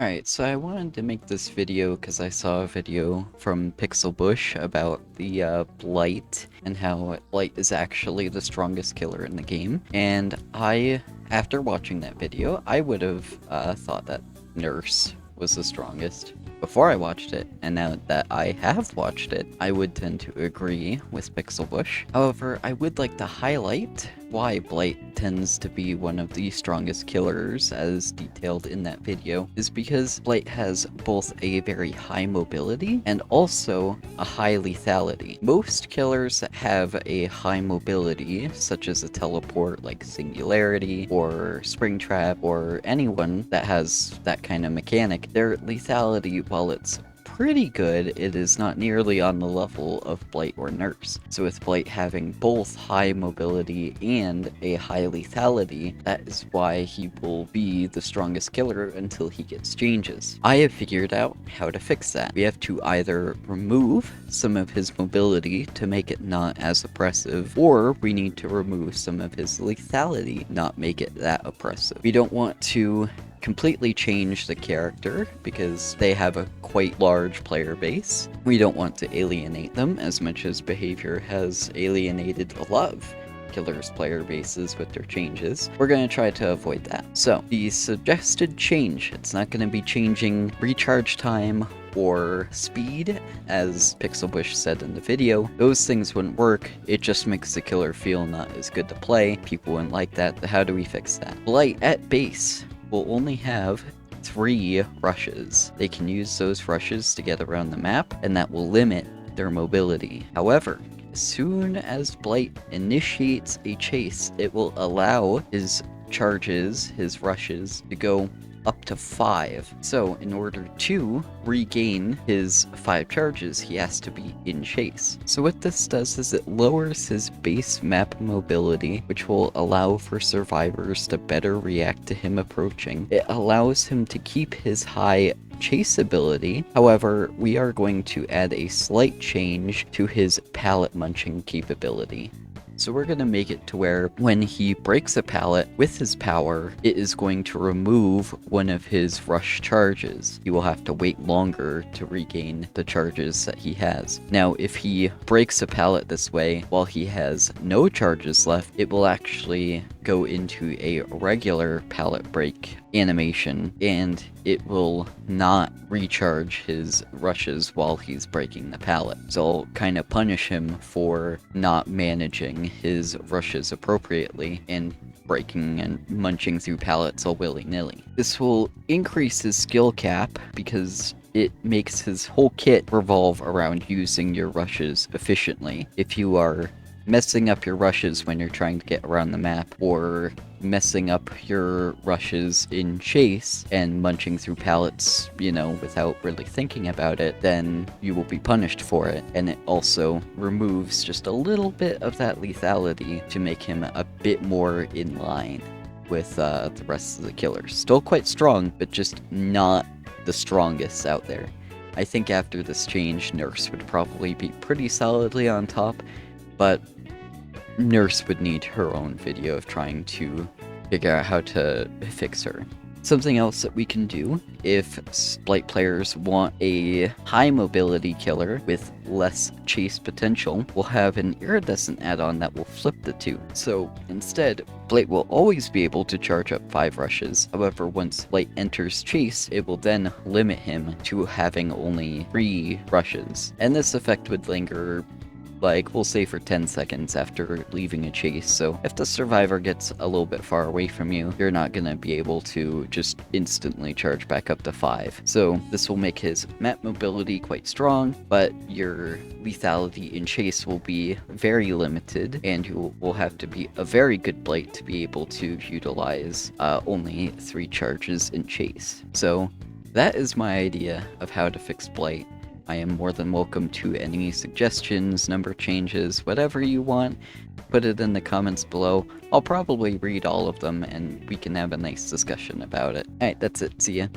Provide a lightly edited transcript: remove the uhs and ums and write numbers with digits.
Alright, so I wanted to make this video because I saw a video from Pixel Bush about the Blight and how Blight is actually the strongest killer in the game. And after watching that video, I would have thought that Nurse was the strongest before I watched it, and now that I have watched it, I would tend to agree with Pixel Bush. However, I would like to highlight why Blight tends to be one of the strongest killers as detailed in that video is because Blight has both a very high mobility and also a high lethality. Most killers that have a high mobility, such as a teleport like Singularity or Springtrap or anyone that has that kind of mechanic, their lethality, while it's pretty good, it is not nearly on the level of Blight or Nurse. So with Blight having both high mobility and a high lethality, that is why he will be the strongest killer until he gets changes. I have figured out how to fix that. We have to either remove some of his mobility to make it not as oppressive, or we need to remove some of his lethality, not make it that oppressive. We don't want to completely change the character because they have a quite large player base. We don't want to alienate them as much as Behavior has alienated a lot of killers' player bases with their changes. We're going to try to avoid that. So the suggested change, it's not going to be changing recharge time or speed, as Pixel Bush said in the video. Those things wouldn't work. It just makes the killer feel not as good to play. People wouldn't like that. How do we fix that? Blight at base will only have 3 rushes. They can use those rushes to get around the map, and that will limit their mobility. However, as soon as Blight initiates a chase, it will allow his charges, his rushes, to go up to 5. So in order to regain his 5 charges, he has to be in chase. So what this does is it lowers his base map mobility, which will allow for survivors to better react to him approaching. It allows him to keep his high chase ability. However, we are going to add a slight change to his pallet munching capability. So we're going to make it to where when he breaks a pallet with his power, it is going to remove one of his rush charges. He will have to wait longer to regain the charges that he has. Now, if he breaks a pallet this way while he has no charges left, it will actually go into a regular pallet break animation, and it will not recharge his rushes while he's breaking the pallet. So I'll kind of punish him for not managing his rushes appropriately and breaking and munching through pallets all willy-nilly. This will increase his skill cap because it makes his whole kit revolve around using your rushes efficiently. If you are messing up your rushes when you're trying to get around the map, or messing up your rushes in chase and munching through pallets, without really thinking about it, then you will be punished for it. And it also removes just a little bit of that lethality to make him a bit more in line with the rest of the killers. Still quite strong, but just not the strongest out there. I think after this change, Nurse would probably be pretty solidly on top, but Nurse would need her own video of trying to figure out how to fix her. Something else that we can do if Blight players want a high mobility killer with less chase potential, we'll have an iridescent add-on that will flip the two. So instead, Blight will always be able to charge up 5 rushes. However, once Blight enters chase, it will then limit him to having only 3 rushes. And this effect would linger, we'll say, for 10 seconds after leaving a chase. So if the survivor gets a little bit far away from you, you're not going to be able to just instantly charge back up to 5. So this will make his map mobility quite strong, but your lethality in chase will be very limited, and you will have to be a very good Blight to be able to utilize only 3 charges in chase. So that is my idea of how to fix Blight. I am more than welcome to any suggestions, number changes, whatever you want. Put it in the comments below. I'll probably read all of them, and we can have a nice discussion about it. Alright, that's it. See ya.